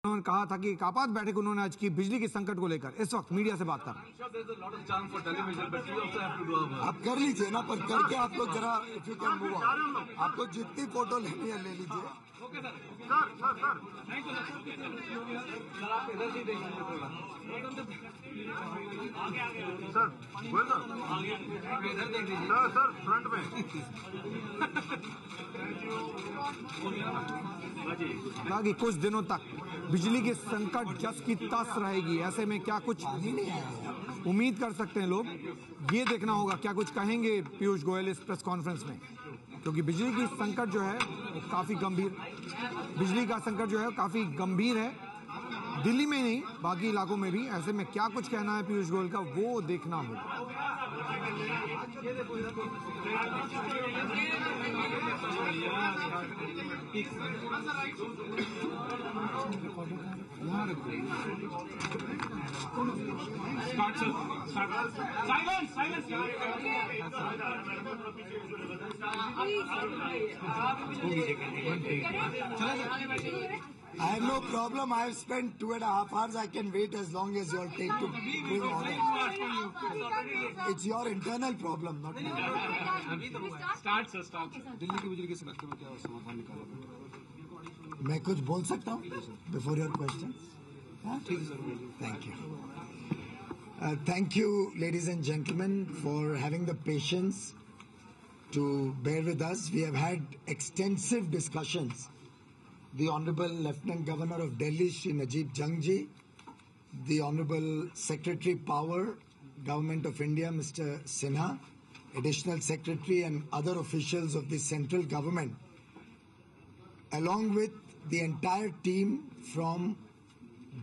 उन्होंने कहा था कि एक आपात बैठक उन्होंने आज की बिजली के संकट को लेकर इस वक्त मीडिया से बात कर रहे हैं। आप कर लीजिए ना, पर करके आप लोग जरा if you can move on, आपको जितनी फोटो लेनी है ले लीजिए। Okay sir. Sir thank you sir. आप इधर से देख सर, बोल सर इधर देख लीजिए सर फ्रंट में। कहा कि कुछ दिनों तक बिजली की संकट जस की तस रहेगी, ऐसे में क्या कुछ उम्मीद कर सकते हैं लोग, ये देखना होगा क्या कुछ कहेंगे पीयूष गोयल इस प्रेस कॉन्फ्रेंस में, क्योंकि बिजली की संकट जो है वो काफी गंभीर, बिजली का संकट जो है काफी गंभीर है, दिल्ली में नहीं बाकी इलाकों में भी। ऐसे में क्या कुछ कहना है पीयूष गोयल का वो देखना होगा। I have no problem. I have spent 2.5 hours. I can wait as long as you all take to bring order. It's your internal problem, not mine. Start sir, start. Delhi की बिजली के संकट में क्या समाधान निकाला? मैं कुछ बोल सकता हूँ before your question? ठीक है sir. Thank you. Thank you, ladies and gentlemen, for having the patience to bear with us. We have had extensive discussions. The Honorable Lieutenant Governor of Delhi, Shri Najib Jangji, the Honorable Secretary Power, Government of India, Mr. Sinha, Additional Secretary and other officials of the central government, along with the entire team from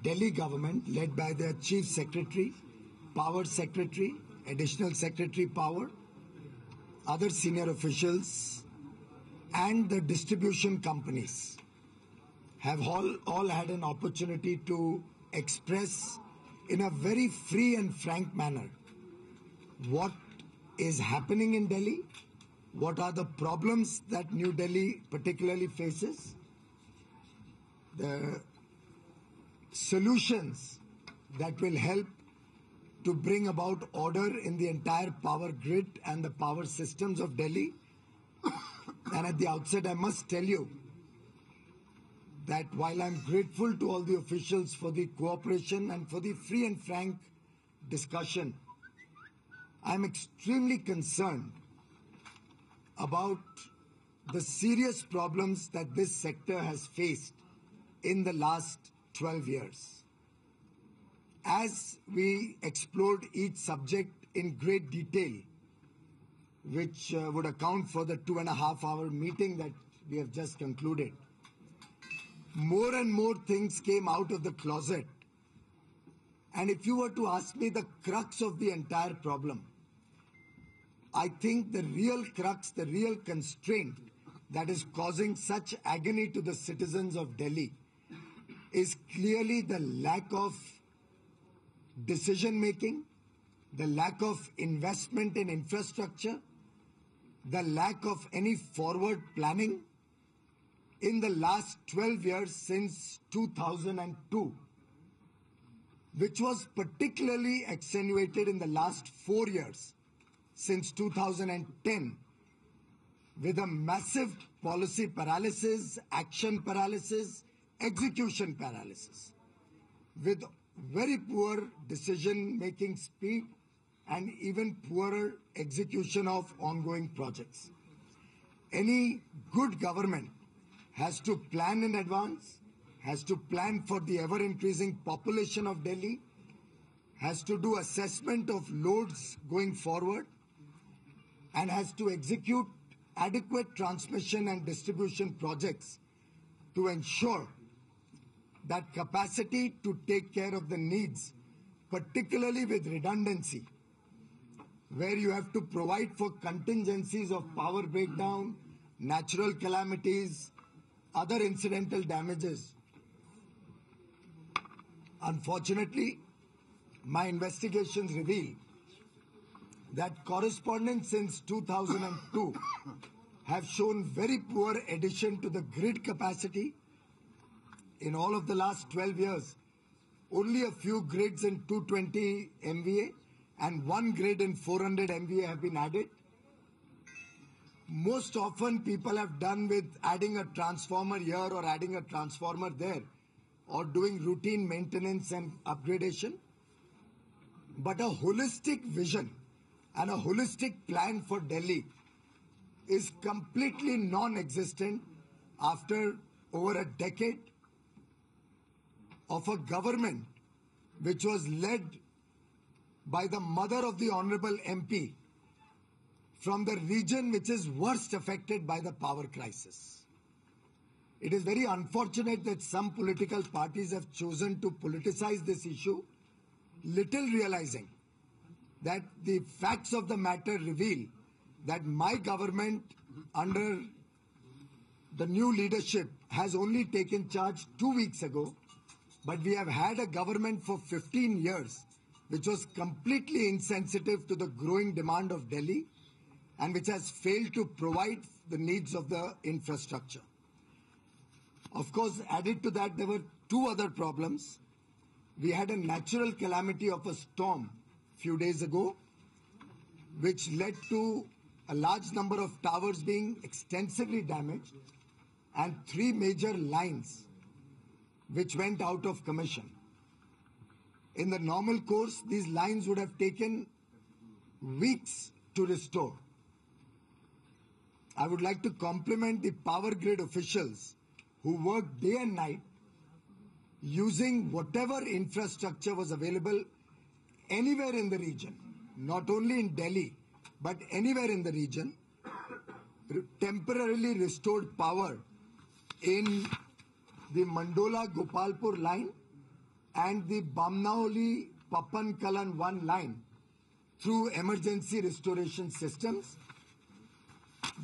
Delhi government led by their Chief Secretary, Power Secretary, Additional Secretary Power, other senior officials and the distribution companies have all had an opportunity to express in a very free and frank manner what is happening in Delhi, what are the problems that New Delhi particularly faces, the solutions that will help to bring about order in the entire power grid and the power systems of Delhi. And at the outset, I must tell you that while I'm grateful to all the officials for the cooperation and for the free and frank discussion, I'm extremely concerned about the serious problems that this sector has faced in the last 12 years. As we explored each subject in great detail, which would account for the 2.5-hour meeting that we have just concluded, more and more things came out of the closet. And if you were to ask me the crux of the entire problem, I think the real crux, the real constraint that is causing such agony to the citizens of Delhi is clearly the lack of decision making, the lack of investment in infrastructure, the lack of any forward planning in the last 12 years since 2002, which was particularly accentuated in the last 4 years since 2010, with a massive policy paralysis, action paralysis, execution paralysis, with very poor decision-making speed and even poorer execution of ongoing projects. Any good government has to plan in advance, has to plan for the ever-increasing population of Delhi, has to do assessment of loads going forward, and has to execute adequate transmission and distribution projects to ensure that capacity to take care of the needs, particularly with redundancy, where you have to provide for contingencies of power breakdown, natural calamities, other incidental damages. Unfortunately, my investigations reveal that correspondents since 2002 have shown very poor addition to the grid capacity, in all of the last 12 years, only a few grids in 220 MVA and one grid in 400 MVA have been added. Most often people have done with adding a transformer here or adding a transformer there or doing routine maintenance and upgradation. But a holistic vision and a holistic plan for Delhi is completely non-existent after over a decade of a government which was led by the mother of the Honorable MP from the region which is worst affected by the power crisis. It is very unfortunate that some political parties have chosen to politicize this issue, little realizing that the facts of the matter reveal that my government under the new leadership has only taken charge 2 weeks ago, but we have had a government for 15 years which was completely insensitive to the growing demand of Delhi and which has failed to provide the needs of the infrastructure. Of course, added to that, there were two other problems. We had a natural calamity of a storm a few days ago, which led to a large number of towers being extensively damaged and 3 major lines which went out of commission. In the normal course, these lines would have taken weeks to restore. I would like to compliment the power grid officials who worked day and night using whatever infrastructure was available anywhere in the region, not only in Delhi, but anywhere in the region, temporarily restored power in the Mandola Gopalpur line and the Bamnaoli Papan Kalan 1 line through emergency restoration systems.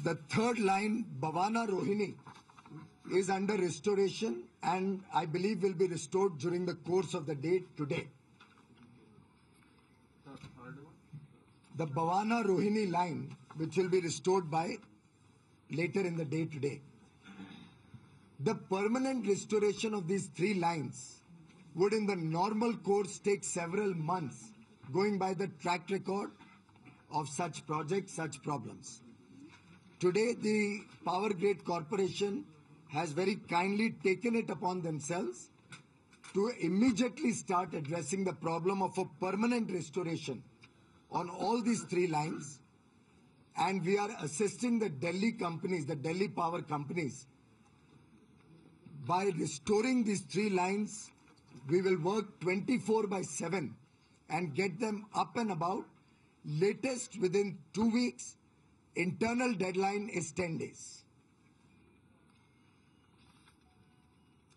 The third line, Bhavana Rohini, is under restoration and I believe will be restored during the course of the day today. The Bhavana Rohini line, which will be restored by later in the day today. The permanent restoration of these 3 lines would in the normal course take several months, going by the track record of such projects, such problems. Today, the Power Grid Corporation has very kindly taken it upon themselves to immediately start addressing the problem of a permanent restoration on all these 3 lines. And we are assisting the Delhi companies, the Delhi power companies. By restoring these 3 lines, we will work 24/7 and get them up and about, latest within 2 weeks. Internal deadline is 10 days.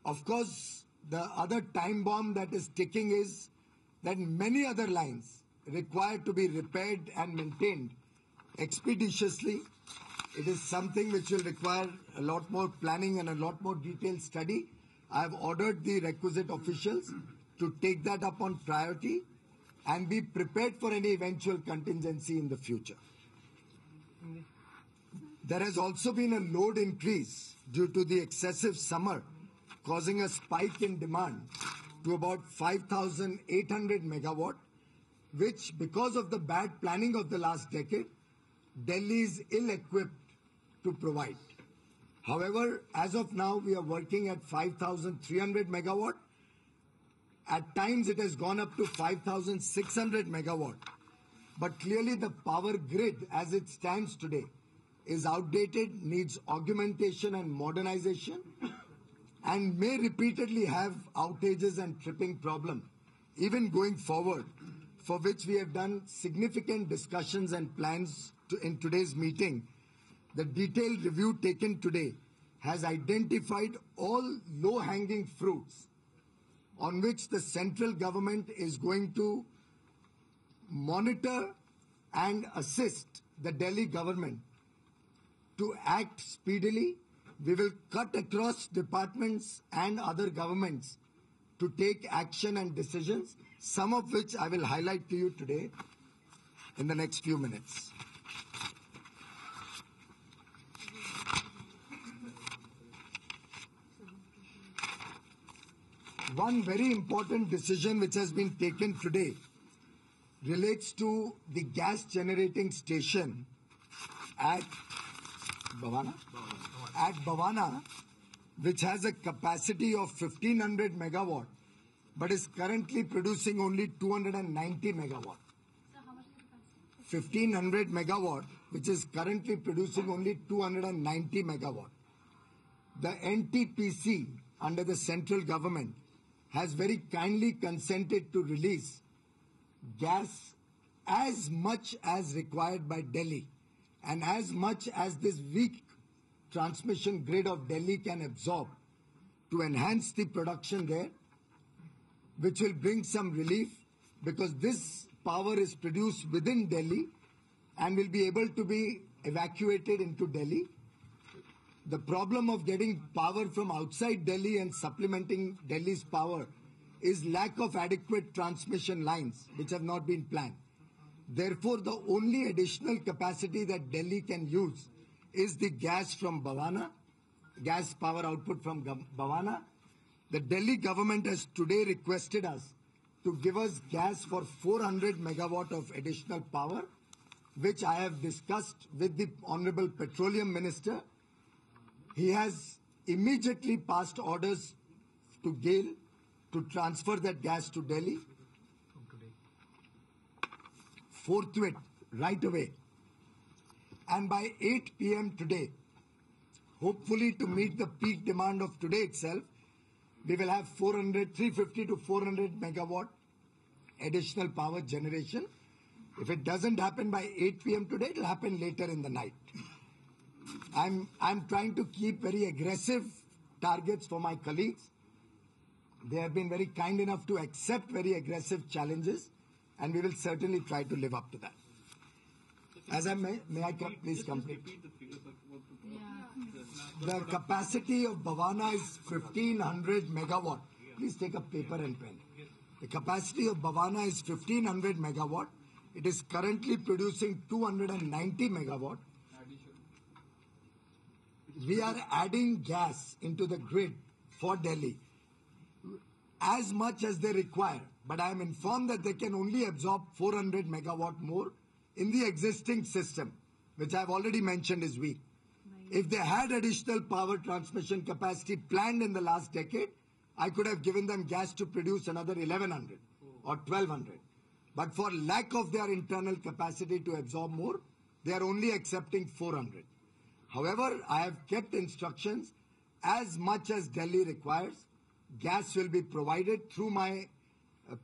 Of course, the other time bomb that is ticking is that many other lines require to be repaired and maintained expeditiously. It is something which will require a lot more planning and a lot more detailed study. I have ordered the requisite officials to take that up on priority and be prepared for any eventual contingency in the future. There has also been a load increase due to the excessive summer, causing a spike in demand to about 5,800 megawatt, which because of the bad planning of the last decade, Delhi is ill-equipped to provide. However, as of now, we are working at 5,300 megawatt. At times, it has gone up to 5,600 megawatt. But clearly, the power grid, as it stands today, is outdated, needs augmentation and modernization, and may repeatedly have outages and tripping problem, even going forward, for which we have done significant discussions and plans in today's meeting. The detailed review taken today has identified all low-hanging fruits on which the central government is going to monitor and assist the Delhi government to act speedily. We will cut across departments and other governments to take action and decisions, some of which I will highlight to you today in the next few minutes. One very important decision which has been taken today relates to the gas generating station at Bhavana, which has a capacity of 1500 megawatt, but is currently producing only 290 megawatt. 1500 megawatt, which is currently producing only 290 megawatt. The NTPC under the central government has very kindly consented to release gas as much as required by Delhi and as much as this weak transmission grid of Delhi can absorb to enhance the production there, which will bring some relief because this power is produced within Delhi and will be able to be evacuated into Delhi. The problem of getting power from outside Delhi and supplementing Delhi's power is lack of adequate transmission lines which have not been planned. Therefore, the only additional capacity that Delhi can use is the gas from Bhavana, gas power output from Bhavana. The Delhi government has today requested us to give us gas for 400 megawatt of additional power, which I have discussed with the Honorable Petroleum Minister. He has immediately passed orders to GAIL to transfer that gas to Delhi. Forthwith, right away. And by 8 p.m. today, hopefully to meet the peak demand of today itself, we will have 350 to 400 megawatt additional power generation. If it doesn't happen by 8 p.m. today, it will happen later in the night. I'm trying to keep very aggressive targets for my colleagues. They have been very kind enough to accept very aggressive challenges, and we will certainly try to live up to that. As I may I please complete? The capacity of Bhavana is 1500 megawatt. Please take a paper and pen. The capacity of Bhavana is 1500 megawatt. It is currently producing 290 megawatt. We are adding gas into the grid for Delhi as much as they require. But I am informed that they can only absorb 400 megawatt more in the existing system, which I have already mentioned is weak. If they had additional power transmission capacity planned in the last decade, I could have given them gas to produce another 1100 or 1200. But for lack of their internal capacity to absorb more, they are only accepting 400. However, I have kept instructions as much as Delhi requires. Gas will be provided through my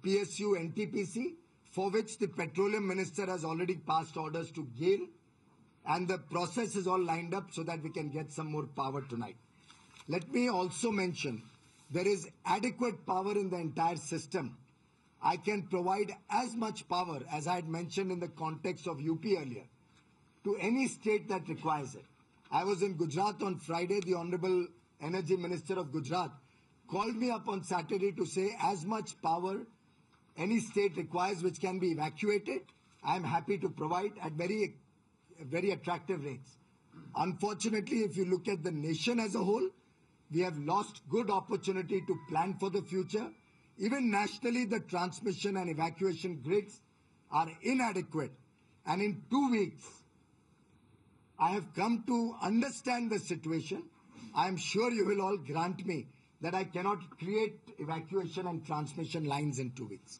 PSU NTPC, for which the Petroleum Minister has already passed orders to GAIL, and the process is all lined up so that we can get some more power tonight. Let me also mention, there is adequate power in the entire system. I can provide as much power as I had mentioned in the context of UP earlier to any state that requires it. I was in Gujarat on Friday. The Honorable Energy Minister of Gujarat called me up on Saturday to say as much power any state requires which can be evacuated, I am happy to provide at very attractive rates. Unfortunately, if you look at the nation as a whole, we have lost good opportunity to plan for the future. Even nationally, the transmission and evacuation grids are inadequate. And in 2 weeks, I have come to understand the situation. I am sure you will all grant me that I cannot create evacuation and transmission lines in 2 weeks.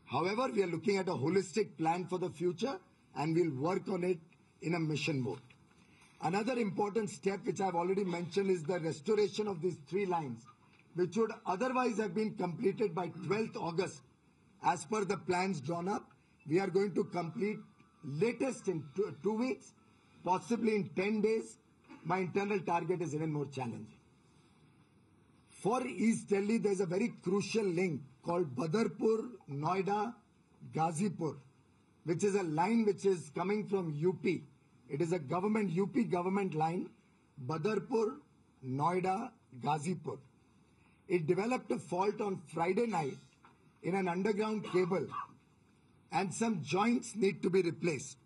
However, we are looking at a holistic plan for the future and we'll work on it in a mission mode. Another important step which I've already mentioned is the restoration of these 3 lines, which would otherwise have been completed by 12th August. As per the plans drawn up, we are going to complete latest in 2 weeks, possibly in 10 days. My internal target is even more challenging. For East Delhi, there is a very crucial link called Badarpur, Noida, Ghazipur, which is a line which is coming from UP. It is a UP government line, Badarpur, Noida, Ghazipur. It developed a fault on Friday night in an underground cable and some joints need to be replaced.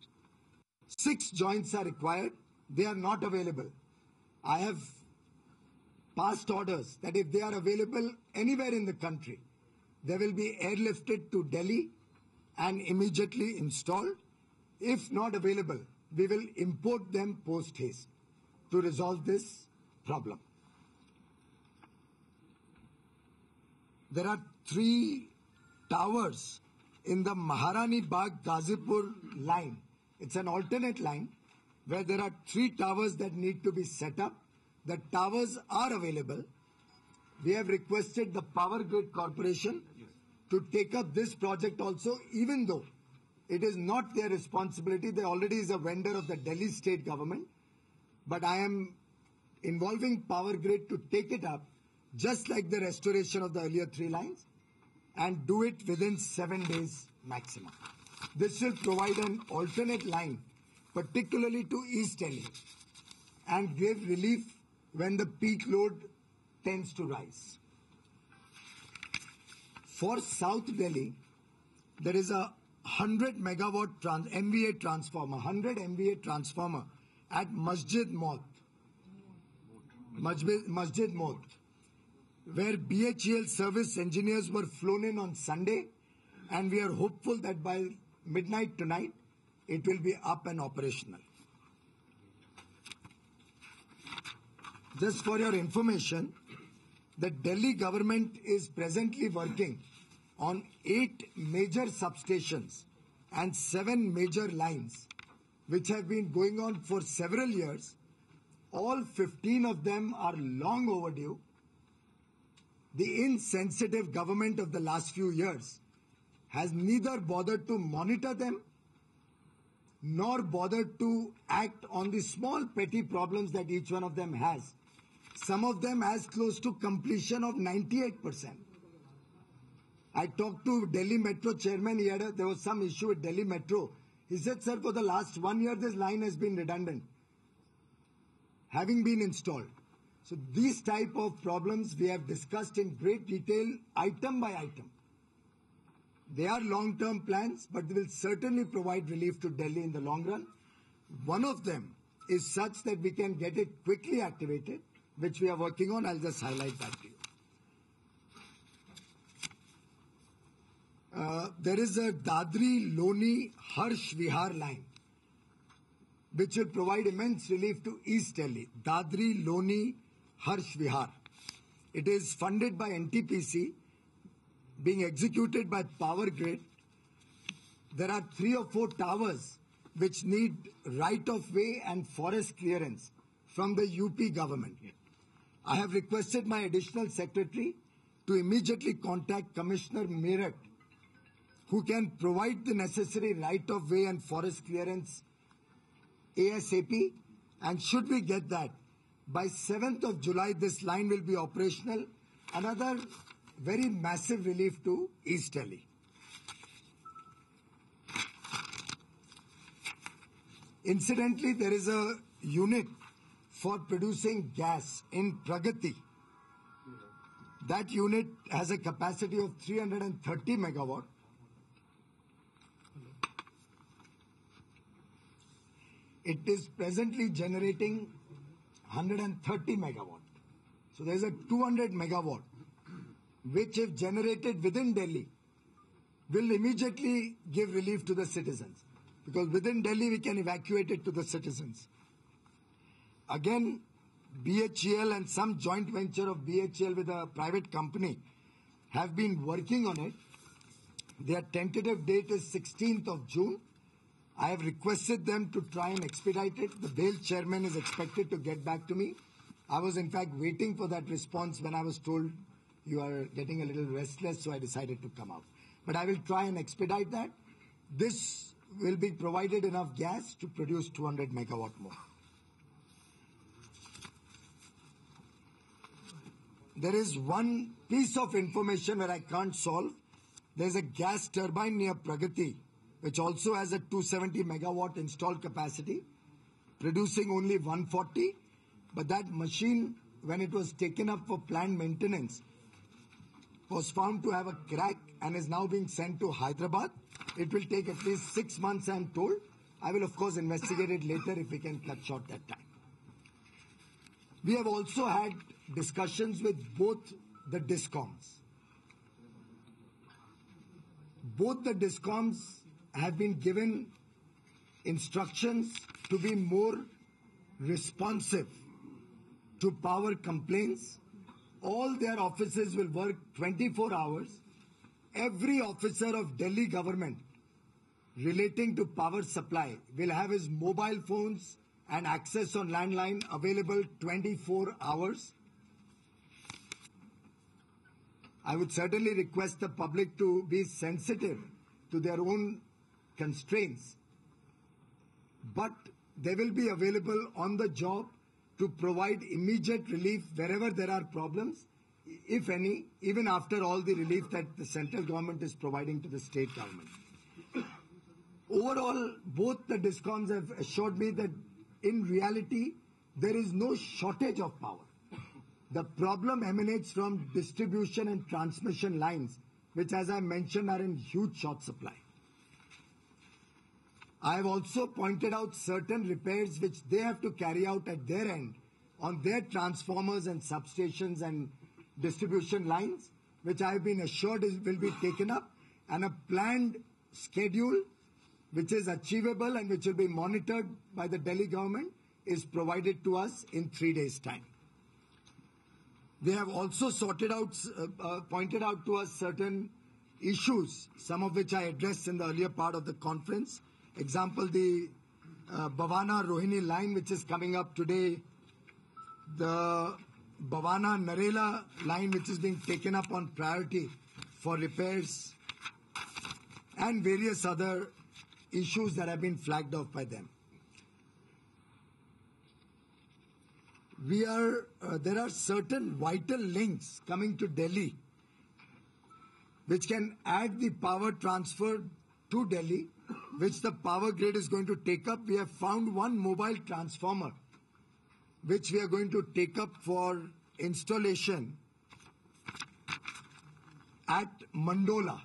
6 joints are required. They are not available. I have passed orders that if they are available anywhere in the country, they will be airlifted to Delhi and immediately installed. If not available, we will import them post haste to resolve this problem. There are 3 towers in the Maharani Bagh Gazipur line. It's an alternate line where there are 3 towers that need to be set up. The towers are available. We have requested the Power Grid Corporation to take up this project also, even though it is not their responsibility. They already is a vendor of the Delhi state government. But I am involving Power Grid to take it up, just like the restoration of the earlier 3 lines, and do it within 7 days maximum. This will provide an alternate line, particularly to East Delhi, and give relief when the peak load tends to rise. For South Delhi, there is a 100 megawatt MVA transformer, 100 MVA transformer at Masjid Maut, where BHEL service engineers were flown in on Sunday, and we are hopeful that by midnight tonight, it will be up and operational. Just for your information, the Delhi government is presently working on 8 major substations and 7 major lines, which have been going on for several years. All 15 of them are long overdue. The insensitive government of the last few years has neither bothered to monitor them nor bothered to act on the small petty problems that each one of them has. Some of them as close to completion of 98%. I talked to Delhi Metro chairman. There was some issue with Delhi Metro. He said, sir, for the last 1 year, this line has been redundant, having been installed. So these type of problems we have discussed in great detail, item by item. They are long-term plans, but they will certainly provide relief to Delhi in the long run. One of them is such that we can get it quickly activated, which we are working on. I'll just highlight that to you. There is a Dadri-Loni Harsh Vihar line, which will provide immense relief to East Delhi. Dadri-Loni Harsh Vihar. It is funded by NTPC, being executed by Power Grid. There are 3 or 4 towers which need right-of-way and forest clearance from the UP government. I have requested my additional secretary to immediately contact Commissioner Meerut, who can provide the necessary right-of-way and forest clearance ASAP. And should we get that, by 7th of July, this line will be operational. Another very massive relief to East Delhi. Incidentally, there is a unit for producing gas in Pragati. That unit has a capacity of 330 megawatt. It is presently generating 130 megawatt. So there is a 200 megawatt, which if generated within Delhi, will immediately give relief to the citizens. Because within Delhi, we can evacuate it to the citizens. Again, BHEL and some joint venture of BHEL with a private company have been working on it. Their tentative date is 16th of June. I have requested them to try and expedite it. The BHEL chairman is expected to get back to me. I was in fact waiting for that response when I was told you are getting a little restless, so I decided to come out. But I will try and expedite that. This will be provided enough gas to produce 200 megawatt more. There is one piece of information where I can't solve. There's a gas turbine near Pragati, which also has a 270 megawatt installed capacity, producing only 140. But that machine, when it was taken up for planned maintenance, was found to have a crack and is now being sent to Hyderabad. It will take at least 6 months, I am told. I will, of course, investigate it later if we can cut short that time. We have also had discussions with both the DISCOMs. Both the DISCOMs have been given instructions to be more responsive to power complaints. All their offices will work 24 hours. Every officer of Delhi government relating to power supply will have his mobile phones and access on landline available 24 hours. I would certainly request the public to be sensitive to their own constraints, but they will be available on the job to provide immediate relief wherever there are problems, if any, even after all the relief that the central government is providing to the state government. Overall, both the DISCOMs have assured me that in reality, there is no shortage of power. The problem emanates from distribution and transmission lines, which, as I mentioned, are in huge short supply. I have also pointed out certain repairs which they have to carry out at their end on their transformers and substations and distribution lines, which I have been assured will be taken up, and a planned schedule which is achievable and which will be monitored by the Delhi government is provided to us in 3 days' time. They have also pointed out to us certain issues, some of which I addressed in the earlier part of the conference. Example, the Bhavana-Rohini line, which is coming up today, the Bhavana-Narela line, which is being taken up on priority for repairs, and various other issues that have been flagged off by them. There are certain vital links coming to Delhi which can add the power transfer to Delhi, which the power grid is going to take up. We have found one mobile transformer which we are going to take up for installation at Mandola.